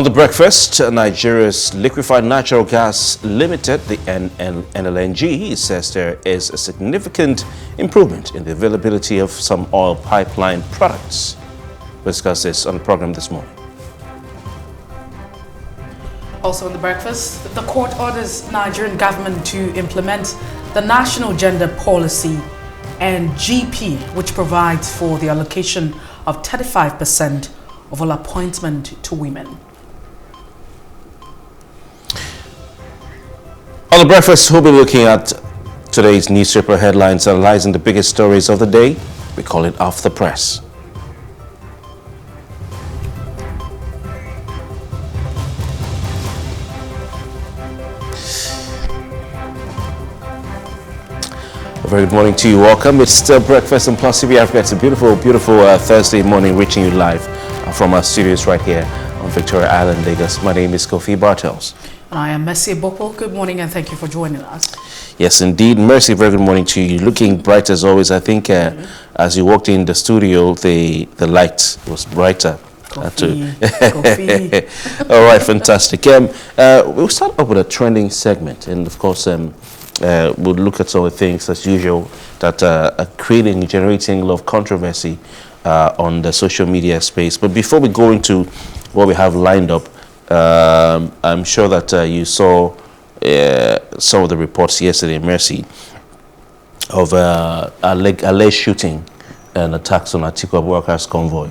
On the breakfast, Nigeria's Liquefied Natural Gas Limited, the NLNG, says there is a significant improvement in the availability of some oil pipeline products. We'll discuss this on the program this morning. Also on the breakfast, the court orders Nigerian government to implement the National Gender Policy and GP, which provides for the allocation of 35% of all appointment to women. On the breakfast, we'll be looking at today's newspaper headlines, analyzing the biggest stories of the day. We call it Off the Press. A very good morning to you. Welcome. It's still breakfast on PlusTvAfrica. It's a beautiful, beautiful Thursday morning, reaching you live from our studios right here on Victoria Island, Lagos. My name is Kofi Bartels. And I am Mercy Bopo. Good morning and thank you for joining us. Yes, indeed. Mercy, very good morning to you. Looking bright as always. I think as you walked in the studio, the light was brighter. Kofi. All right, fantastic. We'll start up with a trending segment. And of course, we'll look at some of the things as usual that are generating a lot of controversy on the social media space. But before we go into what we have lined up, I'm sure that you saw some of the reports yesterday, Mercy, of alleged shooting and attacks on Atiku Abubakar's convoy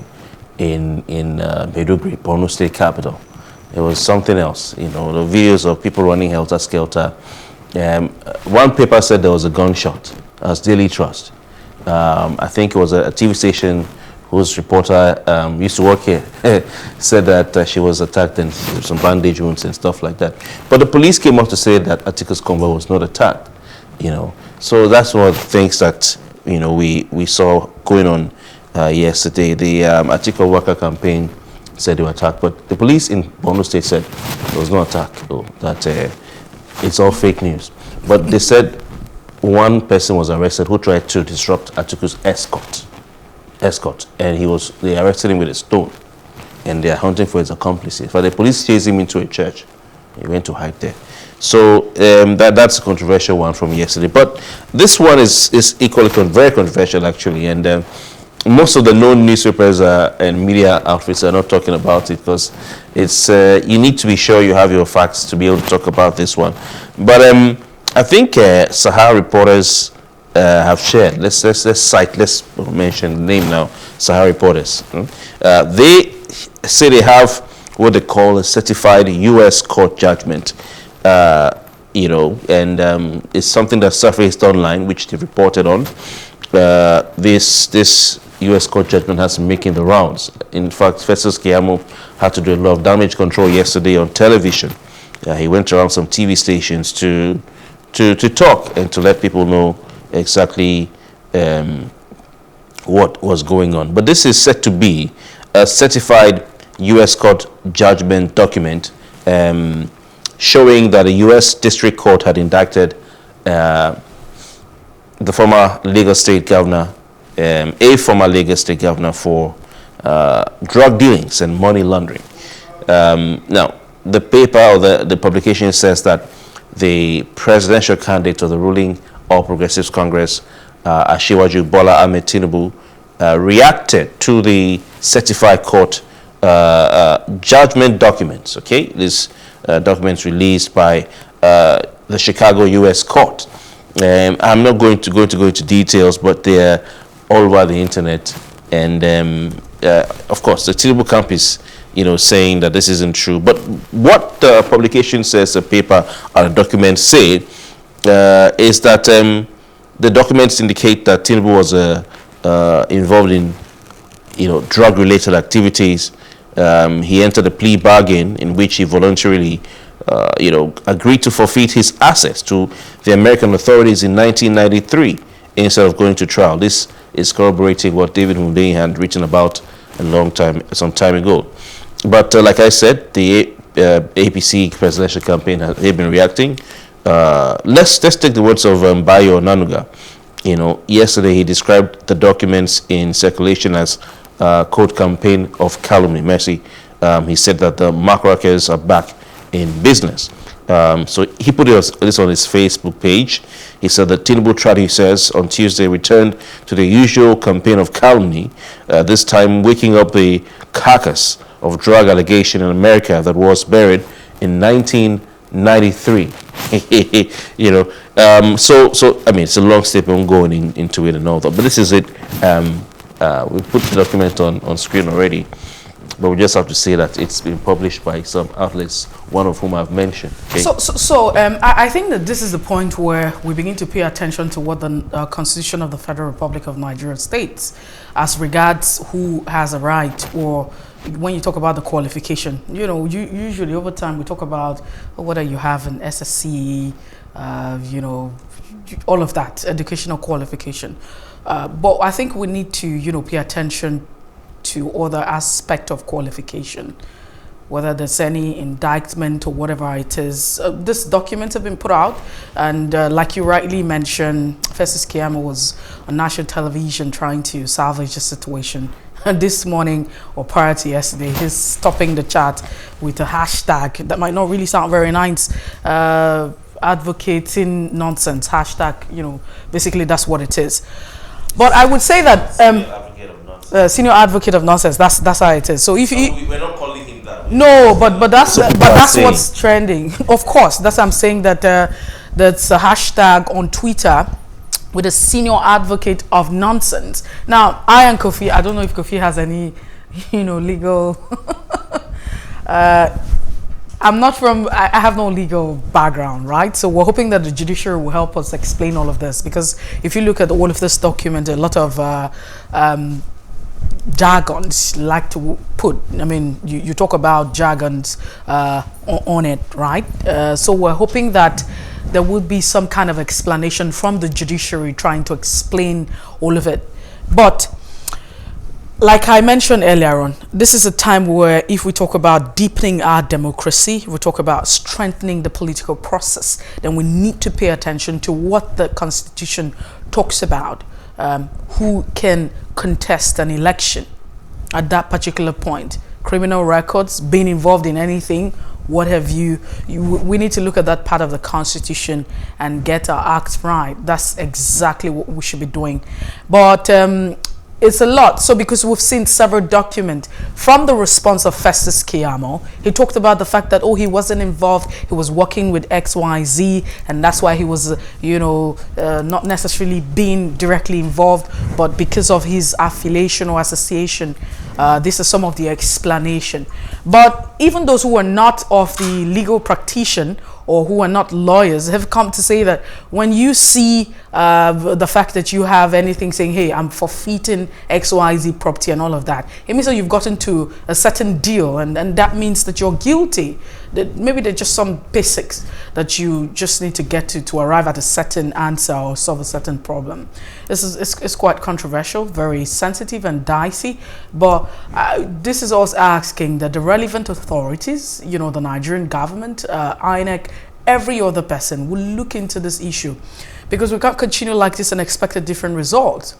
in Maiduguri, Borno State capital. It was something else, you know, the videos of people running helter-skelter. One paper said there was a gunshot. That's Daily Trust. I think it was a TV station whose reporter used to work here, said that she was attacked and some bandage wounds and stuff like that. But the police came out to say that Atiku's convoy was not attacked, you know. So that's one of the things that, you know, we saw going on yesterday. The Atiku Abubakar campaign said they were attacked, but the police in Borno State said there was no attack, though, that it's all fake news. But they said one person was arrested who tried to disrupt Atiku's escort, and they arrested him with a stone, and they are hunting for his accomplices. But the police chased him into a church. He went to hide there. So that's a controversial one from yesterday. But this one is equally very controversial, actually, and most of the known newspapers and media outfits are not talking about it because it's you need to be sure you have your facts to be able to talk about this one. But I think Sahara reporters have shared. Let's mention the name now. Sahara reporters. They say they have what they call a certified U.S. court judgment. You know, and it's something that surfaced online, which they reported on. This U.S. court judgment has been making the rounds. In fact, Festus Keyamo had to do a lot of damage control yesterday on television. He went around some TV stations to talk and to let people know exactly what was going on. But this is said to be a certified U.S. court judgment document showing that a U.S. district court had indicted the former Lagos State governor, a former Lagos State governor, for drug dealings and money laundering. Now, the paper or the publication says that the presidential candidate of the ruling All Progressives Congress, Asiwaju Bola Ahmed Tinubu, reacted to the certified court judgment documents. Okay, these documents released by the Chicago U.S. Court. I'm not going to go into details, but they're all over the internet. And of course, the Tinubu camp is, you know, saying that this isn't true. But what the publication says, the paper or the documents say, is that the documents indicate that Tinubu was involved in, you know, drug-related activities. He entered a plea bargain in which he voluntarily, you know, agreed to forfeit his assets to the American authorities in 1993 instead of going to trial. This is corroborating what David Hundeyin had written about some time ago. But like I said, the APC presidential campaign they've been reacting. Let's take the words of Bayo Nanuga. You know, yesterday he described the documents in circulation as quote campaign of calumny. Mercy, He said that the mark workers are back in business. So he put this on his Facebook page. He said that Tinubu tried, he says, on Tuesday returned to the usual campaign of calumny, this time waking up the carcass of drug allegation in America that was buried in 1993. You know, so I mean, it's a long statement going into it and all that, but this is it. We put the document on screen already, but we just have to say that it's been published by some outlets, one of whom I've mentioned. Okay? I think that this is the point where we begin to pay attention to what the Constitution of the Federal Republic of Nigeria states as regards who has a right, or when you talk about the qualification. You know, usually over time we talk about whether you have an SSC, you know, all of that, educational qualification. But I think we need to, you know, pay attention to other aspect of qualification, whether there's any indictment or whatever it is. This document have been put out, and like you rightly mentioned, Festus Keyamo was on national television trying to salvage the situation. And this morning, or prior to yesterday, he's topping the chat with a hashtag that might not really sound very nice, advocating nonsense, hashtag, you know, basically that's what it is. But I would say that senior advocate of nonsense. That's how it is. So if we're not calling him that. No, but that's what's trending. Of course, that's what I'm saying, that that's a hashtag on Twitter with a senior advocate of nonsense. Now, I and Kofi, I don't know if Kofi has any, you know, legal. I'm not from, I have no legal background, right? So we're hoping that the judiciary will help us explain all of this, because if you look at all of this document, a lot of jargons like to put, I mean, you talk about jargons on it, right? So we're hoping that there will be some kind of explanation from the judiciary trying to explain all of it. But like I mentioned earlier on, this is a time where if we talk about deepening our democracy, we talk about strengthening the political process, then we need to pay attention to what the Constitution talks about, who can contest an election at that particular point. Criminal records, being involved in anything, what have you. We need to look at that part of the Constitution and get our acts right. That's exactly what we should be doing. But it's a lot. So because we've seen several documents from the response of Festus Keyamo, he talked about the fact that, oh, he wasn't involved, he was working with XYZ, and that's why he was, you know, not necessarily being directly involved, but because of his affiliation or association. This is some of the explanation. But even those who are not of the legal practitioner or who are not lawyers have come to say that when you see the fact that you have anything saying, hey, I'm forfeiting XYZ property and all of that, it means that you've gotten to a certain deal, and that means that you're guilty. That maybe there's just some basics that you just need to get to arrive at a certain answer or solve a certain problem. This is it's quite controversial, very sensitive and dicey, but this is also asking that the relevant authorities, you know, the Nigerian government, INEC, every other person will look into this issue, because we can't continue like this and expect a different result.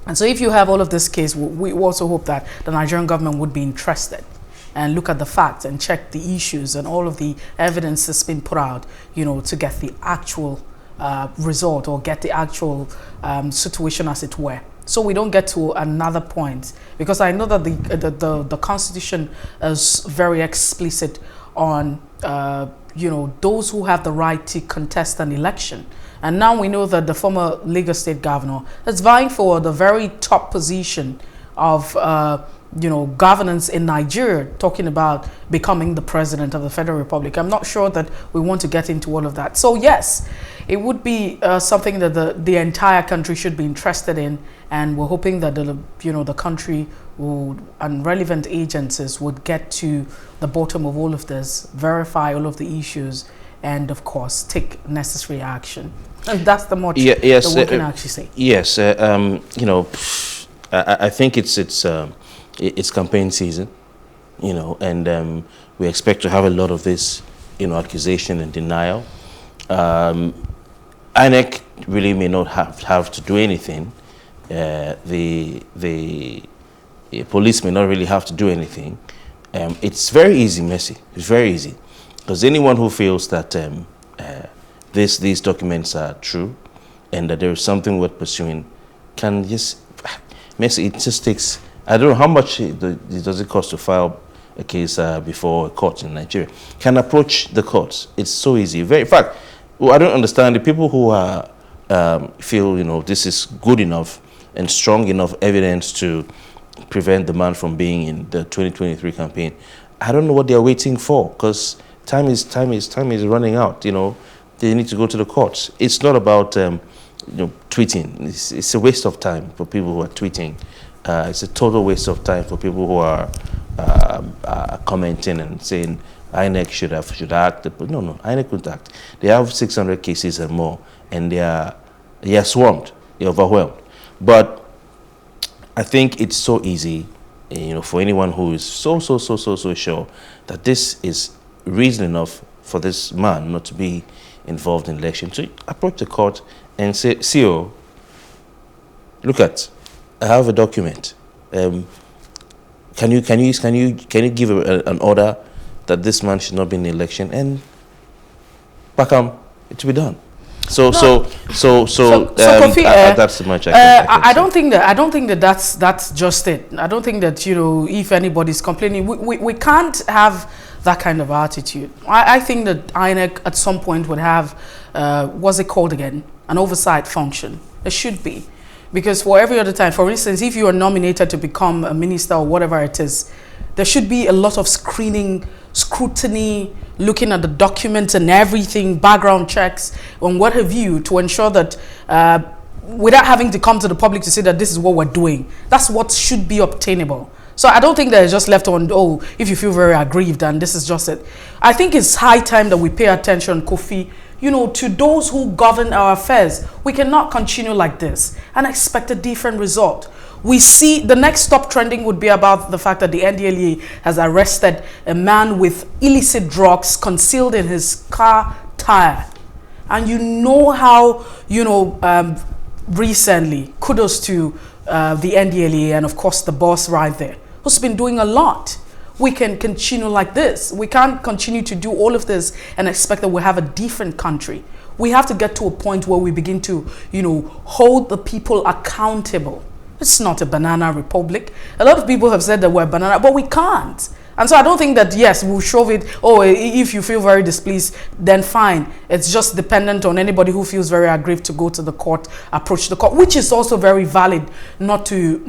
And so if you have all of this case, we also hope that the Nigerian government would be interested and look at the facts and check the issues and all of the evidence that's been put out, you know, to get the actual result, or get the actual situation, as it were. So we don't get to another point, because I know that the Constitution is very explicit on, you know, those who have the right to contest an election. And now we know that the former Lagos State governor is vying for the very top position of, you know, governance in Nigeria, talking about becoming the president of the Federal Republic. I'm not sure that we want to get into all of that. So yes, it would be something that the entire country should be interested in, and we're hoping that the country would, and relevant agencies would get to the bottom of all of this, verify all of the issues, and of course take necessary action. And that's the much that we can actually say. Yes, you know, I think it's campaign season, you know, and we expect to have a lot of this, you know, accusation and denial. INEC really may not have to do anything. The police may not really have to do anything. It's very easy, Messi. It's very easy. Because anyone who feels that these documents are true and that there is something worth pursuing can just, Messi, it just takes, I don't know how much does it cost to file a case before a court in Nigeria, can approach the courts. It's so easy. In fact, I don't understand the people who are feel, this is good enough and strong enough evidence to prevent the man from being in the 2023 campaign. I don't know what they're waiting for, because time is running out. They need to go to the courts. It's not about tweeting. It's a waste of time for people who are tweeting. It's a total waste of time for people who are commenting and saying INEC should act. But no, INEC couldn't act. They have 600 cases and more, and they are swarmed, they're overwhelmed. But I think it's so easy, for anyone who is so sure that this is reason enough for this man not to be involved in election, to approach the court and say, CEO, look at, I have a document. Can you give an order that this man should not be in the election, and back it will be done. So Kofi, that's much I don't think that that's just it. I don't think that if anybody's complaining, we can't have that kind of attitude. I think that INEC at some point would have what's it called again, an oversight function. There should be, because for every other time, for instance, if you are nominated to become a minister or whatever it is, there should be a lot of scrutiny, looking at the documents and everything, background checks, and what have you, to ensure that without having to come to the public to say that this is what we're doing, that's what should be obtainable. So I don't think that it's just left on, if you feel very aggrieved and this is just it. I think it's high time that we pay attention, Kofi, to those who govern our affairs. We cannot continue like this and expect a different result. We see the next stop trending would be about the fact that the NDLEA has arrested a man with illicit drugs concealed in his car tire. And how, recently, kudos to the NDLEA and of course the boss right there, who's been doing a lot. We can continue like this. We can't continue to do all of this and expect that we have a different country. We have to get to a point where we begin to, hold the people accountable. It's not a banana republic. A lot of people have said that we're banana, but we can't. And so I don't think that, yes, we'll shove it, if you feel very displeased, then fine. It's just dependent on anybody who feels very aggrieved to go to the court, approach the court, which is also very valid, not to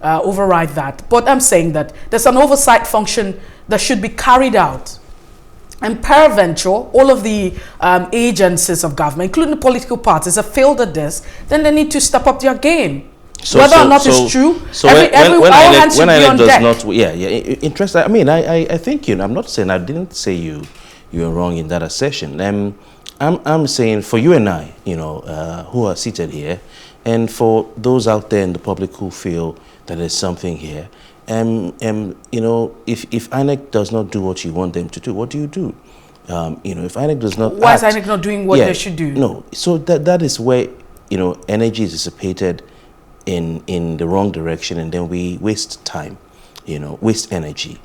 override that. But I'm saying that there's an oversight function that should be carried out. And peradventure, all of the agencies of government, including the political parties, have failed at this, then they need to step up their game. Whether or not it's true, when INEC does not, interesting. I mean, I think I'm not saying, I didn't say you're wrong in that assertion. I'm saying for you and I, who are seated here, and for those out there in the public who feel that there's something here, if INEC does not do what you want them to do, what do you do? If INEC does not, why is INEC not doing what they should do? No, so that is where energy is dissipated in the wrong direction, and then we waste time, waste energy,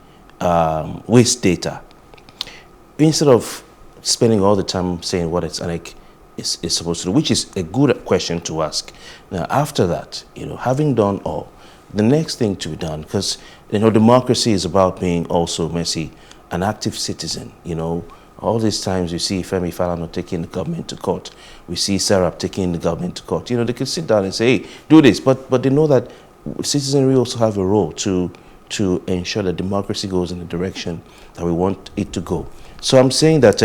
waste data, instead of spending all the time saying what INEC is supposed to do, which is a good question to ask. Now, after that, having done all, the next thing to be done, because democracy is about being also, Messi, an active citizen. All these times you see Femi Falana taking the government to court. We see Sarah taking the government to court. They can sit down and say, hey, do this. But they know that citizenry also have a role to ensure that democracy goes in the direction that we want it to go. So I'm saying that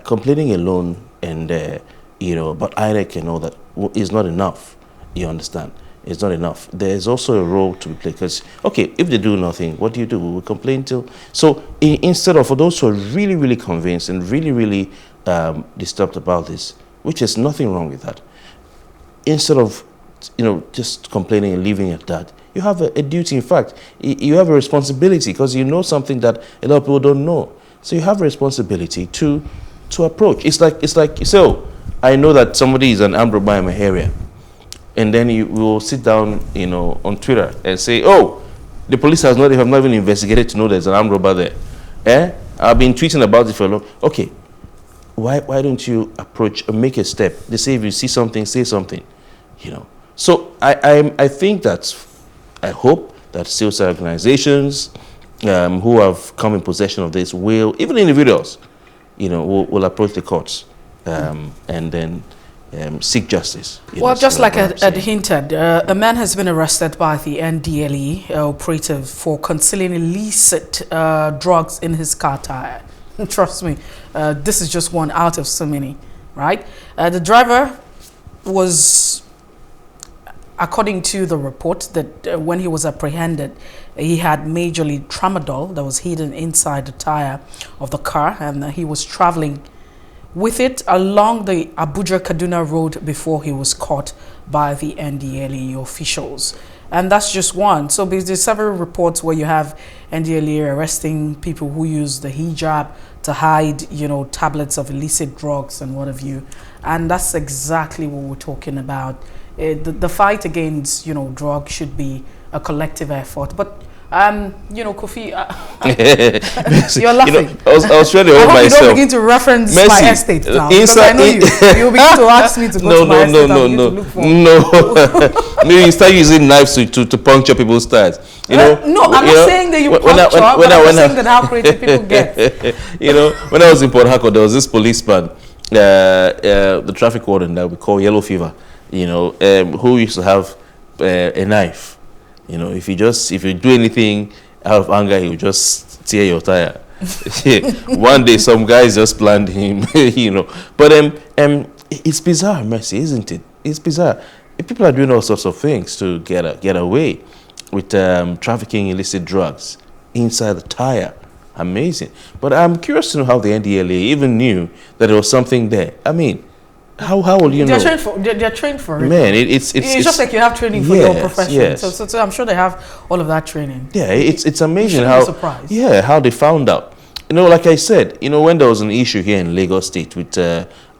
complaining alone and, about INEC and all that is not enough. You understand? It's not enough. There's also a role to be played, because, okay, if they do nothing, what do? We will complain till. So instead of, for those who are really, really convinced and really, really disturbed about this, which is nothing wrong with that, instead of, just complaining and leaving it at that, you have a duty. In fact, you have a responsibility, because you know something that a lot of people don't know. So you have a responsibility to approach. It's like, so I know that somebody is an armed robber in my area. And then you will sit down, on Twitter and say, oh, The police have not even investigated to know there's an armed robber there. I've been tweeting about it for a long. Okay, why don't you approach or make a step? They say if you see something, say something. So I think that I hope that sales organizations who have come in possession of this will, even individuals, will approach the courts and then seek justice. Well, just like I hinted, a man has been arrested by the NDLE operative for concealing illicit drugs in his car tire. Trust me, this is just one out of so many, right? The driver was, according to the report, that when he was apprehended, he had majorly tramadol that was hidden inside the tire of the car, and he was traveling with it along the Abuja-Kaduna road before he was caught by the NDLE officials. And that's just one. So there's several reports where you have NDLE arresting people who use the hijab to hide, tablets of illicit drugs and what have you. And that's exactly what we're talking about. The fight against, drugs should be a collective effort. But Kofi, you're laughing. I was trying to hold myself. You don't begin to reference my estate now. Because I know you begin to ask me to go to my estate to look for. No, you start using knives to puncture people's tires. No, I'm not saying that you puncture, but I'm saying that how creative people get. When I was in Port Harcourt, there was this policeman, the traffic warden that we call Yellow Fever, who used to have a knife. If you do anything out of anger, he will just tear your tire. One day, some guys just planned him, But it's bizarre, Mercy, isn't it? It's bizarre. People are doing all sorts of things to get away with trafficking illicit drugs inside the tire. Amazing. But I'm curious to know how the NDLA even knew that there was something there. I mean, how will you know? They're trained for it. Man, it's just like you have training for your profession. Yes. So I'm sure they have all of that training. Yeah, it's amazing how they found out. Like I said, when there was an issue here in Lagos State with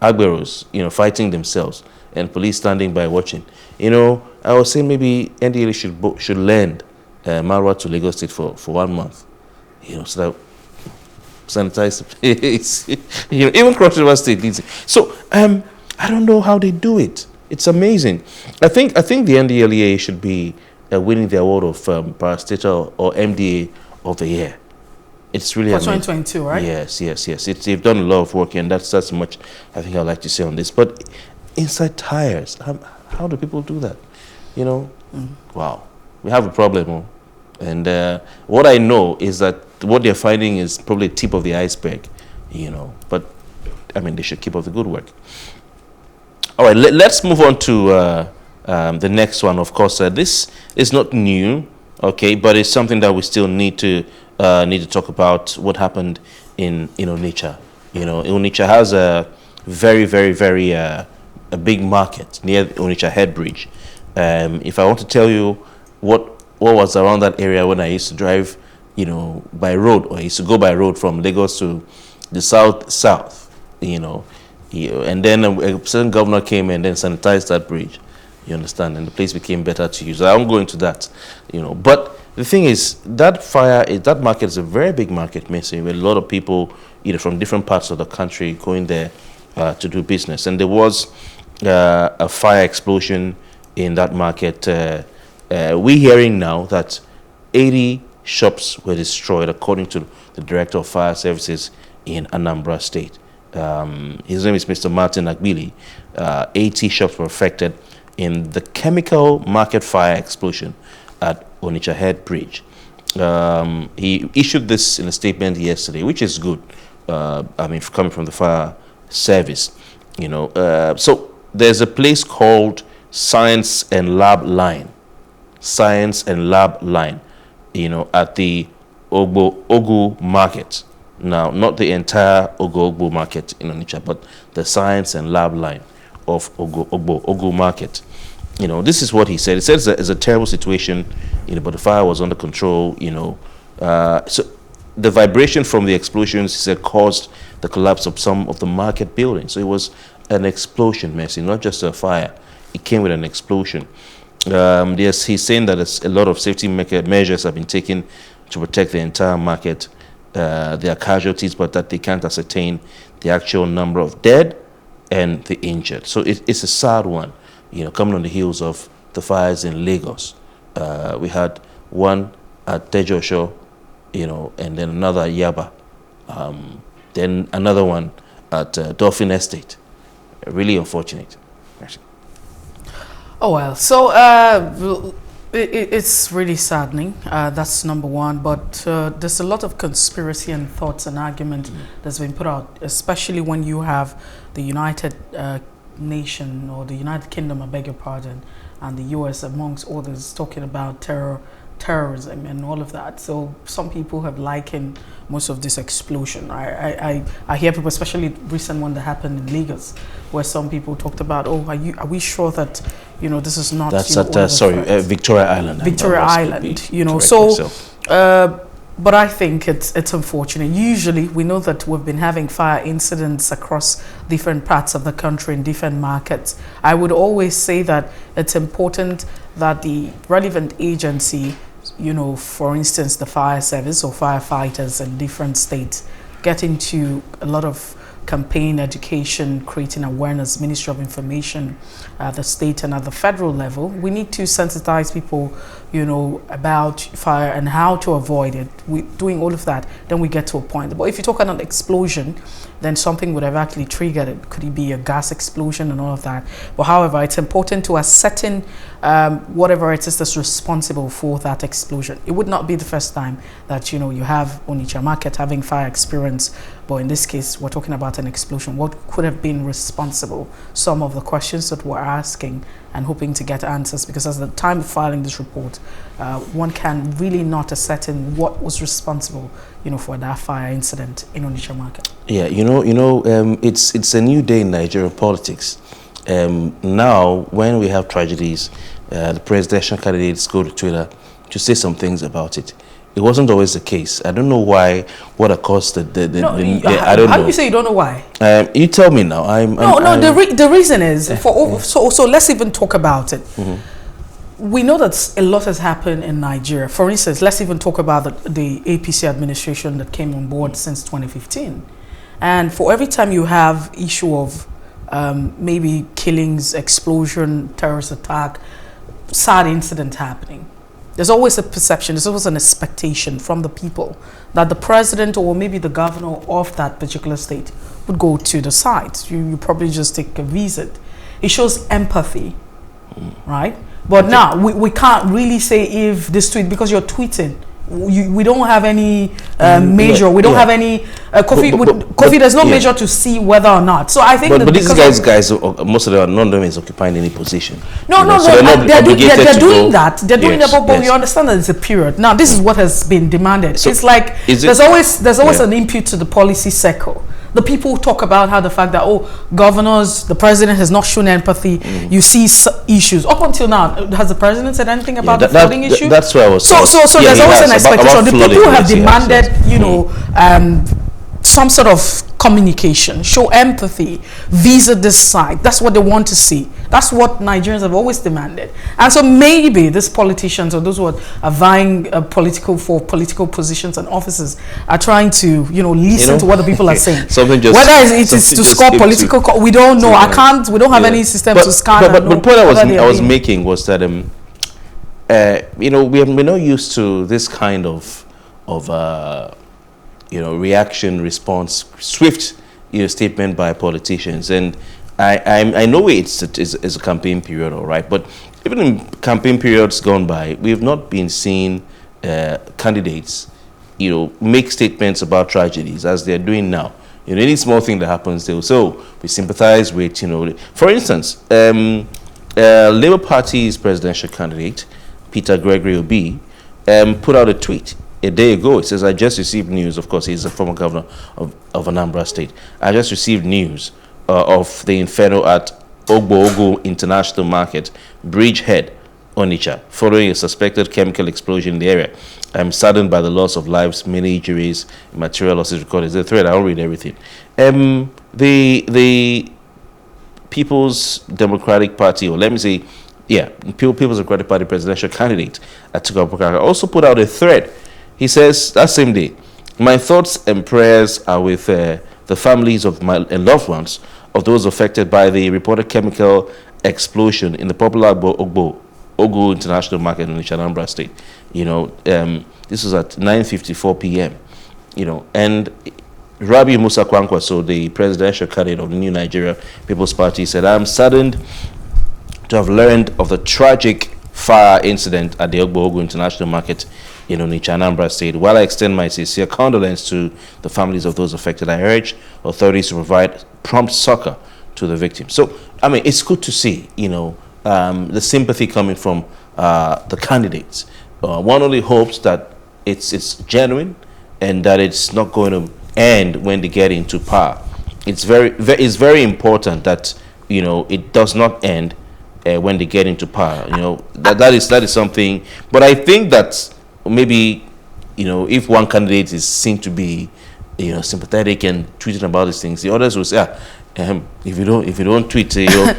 Agberos, fighting themselves and police standing by watching, I was saying maybe NDLA should lend Marwa to Lagos State for 1 month, so that sanitize it's even Cross River State needs it. So I don't know how they do it. It's amazing. I think the NDLEA should be winning the award of Parastatal or MDA of the year. It's really for 2022, right? Yes. They've done a lot of work, and that's much I think I'd like to say on this. But inside tires, how do people do that? Wow, we have a problem. And what I know is that what they're finding is probably the tip of the iceberg. But I mean, they should keep up the good work. All right, let's move on to the next one. Of course, this is not new, okay, but it's something that we still need to talk about. What happened in Onitsha? Onitsha has a very, very, very a big market near Onitsha Head Bridge. If I want to tell you what was around that area when I used to drive, by road, or I used to go by road from Lagos to the south, and then a certain governor came and then sanitized that bridge, you understand, and the place became better to use. I won't go into that, But the thing is, that market is a very big market, Messi, with a lot of people, from different parts of the country going there to do business. And there was a fire explosion in that market. We're hearing now that 80 shops were destroyed, according to the Director of Fire Services in Anambra State. His name is Mr. Martin Agbili. 80 shops were affected in the chemical market fire explosion at Onitsha Head Bridge. He issued this in a statement yesterday, which is good. Coming from the fire service, So there's a place called Science and Lab Line, at the Ogu Market. Now, not the entire Ogbo Market in Onitsha, but the Science and Lab Line of Ogu Market. This is what he said. He said it's a terrible situation, but the fire was under control, So the vibration from the explosions, he said, caused the collapse of some of the market buildings. So it was an explosion, Messi, not just a fire. It came with an explosion. Yes, he's saying that a lot of safety measures have been taken to protect the entire market. There are casualties, but that they can't ascertain the actual number of dead and the injured. So it's a sad one, coming on the heels of the fires in Lagos. We had one at Tejosho, and then another at Yaba. Then another one at Dolphin Estate. Really unfortunate. Actually. Oh, well, so it's really saddening. That's number one. But there's a lot of conspiracy and thoughts and argument that's been put out, especially when you have the United Nation or the United Kingdom, I beg your pardon, and the US, amongst others, talking about terrorism and all of that. So some people have likened most of this explosion. I hear people, especially the recent one that happened in Lagos, where some people talked about, are we sure that this is not that's at Victoria Island. Victoria Island, but I think it's unfortunate. Usually we know that we've been having fire incidents across different parts of the country in different markets. I would always say that it's important that the relevant agency, for instance, the fire service or firefighters in different states, get into a lot of campaign education, creating awareness, Ministry of Information, the state and at the federal level. We need to sensitize people, about fire and how to avoid it. We're doing all of that, then we get to a point. But if you talk about an explosion, then something would have actually triggered it. Could it be a gas explosion and all of that? But however, it's important to ascertain whatever it is that's responsible for that explosion. It would not be the first time that, you have Onitsha market having fire experience, but in this case, we're talking about an explosion. What could have been responsible? Some of the questions that we're asking and hoping to get answers, because at the time of filing this report, one can really not ascertain what was responsible, for that fire incident in Onitsha market. Yeah, it's a new day in Nigerian politics. Now, when we have tragedies, the presidential candidates go to Twitter to say some things about it. It wasn't always the case. I don't know why. What caused I don't know. How do you say you don't know why? You tell me now. The reason is so let's even talk about it. We know that a lot has happened in Nigeria. For instance, let's even talk about the APC administration that came on board since 2015. And for every time you have issue of maybe killings, explosion, terrorist attack, sad incident happening, there's always a perception, there's always an expectation from the people that the president or maybe the governor of that particular state would go to the site. You probably just take a visit. It shows empathy, right? But now we can't really say if this tweet, because you're tweeting, we don't have any measure. We don't have any Kofi. There's no measure to see whether or not. So I think. But these guys, most of them, none of them is occupying any position. No. So they're doing that. They're doing that. But you understand that it's a period. Now this is what has been demanded. So it's like there's always an input to the policy circle. The people talk about how the fact that governors, the president has not shown empathy. You see issues up until now. Has the president said anything about the flooding issue? That's where I was. So there's always an expectation. The people who have demanded, some sort of communication, show empathy, visit this site. That's what they want to see. That's what Nigerians have always demanded. And so maybe these politicians or those who are vying for political positions and offices are trying to, listen to what the people are saying. Whether it is to score political, we don't know. We don't have any system to scan. But the point I was making was that, we're not used to this kind of reaction, response, swift, statement by politicians. And I know it's a campaign period, all right, but even in campaign periods gone by, we've not been seeing candidates, make statements about tragedies as they're doing now. Any small thing that happens, they'll say, we sympathize with, For instance, Labour Party's presidential candidate, Peter Gregory Obi, put out a tweet a day ago. It says, I just received news. Of course, he's a former governor of Anambra State. I just received news of the inferno at Ogbo International Market, Bridgehead, Onitsha, following a suspected chemical explosion in the area. I'm saddened by the loss of lives, many injuries, material losses recorded. It's a thread. I won't read everything. The People's Democratic Party, or let me say, People's Democratic Party presidential candidate Atiku Abubakar also put out a thread. He says that same day, "My thoughts and prayers are with the families of my and loved ones of those affected by the reported chemical explosion in the popular Ogo International Market in Onitsha State." This was at 9:54 p.m. And Rabi Musa Kwankwaso, the presidential candidate of the New Nigeria People's Party, said, "I am saddened to have learned of the tragic fire incident at the Ogo International Market in Onitsha, State. While I extend my sincere condolence to the families of those affected, I urge authorities to provide prompt succor to the victims." So, I mean, it's good to see, the sympathy coming from the candidates. One only hopes that it's genuine and that it's not going to end when they get into power. It's very important that it does not end when they get into power. That is something. But I think that maybe if one candidate is seen to be sympathetic and tweeting about these things, the others will say, if you don't tweet, Kofi,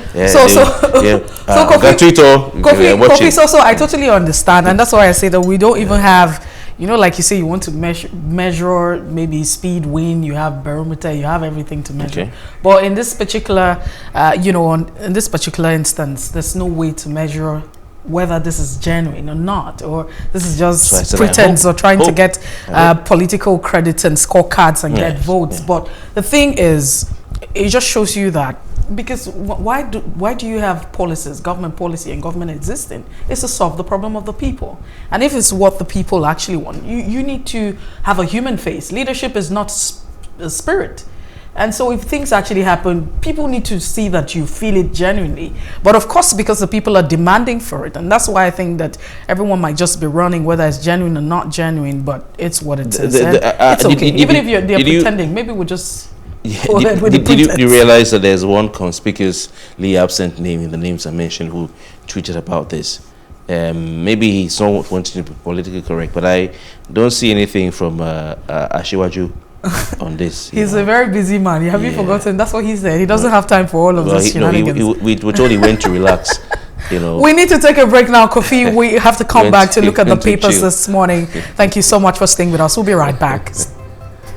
so I totally understand, and that's why I say that we don't even have, like you say, you want to measure maybe speed, wind, you have barometer, you have everything to measure. Okay. But in this particular, in this particular instance, there's no way to measure whether this is genuine or not, or this is just pretense or trying to get political credits and scorecards and get votes. Yeah. But the thing is, it just shows you that, because why do you have policies, government policy and government existing? It's to solve the problem of the people. And if it's what the people actually want, you need to have a human face. Leadership is not a spirit. And so if things actually happen, people need to see that you feel it genuinely. But of course, because the people are demanding for it. And that's why I think that everyone might just be running, whether it's genuine or not genuine, but it's what it is. It's okay. Even if they're pretending, maybe we'll just... Did you realize that there's one conspicuously absent name in the names I mentioned who tweeted about this? Maybe he's not wanting to be politically correct, but I don't see anything from Ashiwaju on this. He's a very busy man. Have you forgotten? That's what he said. He doesn't have time for all of this shenanigans. We told he went to relax. We need to take a break now, Kofi. We have to come back to look at the papers this morning. Thank you so much for staying with us. We'll be right back.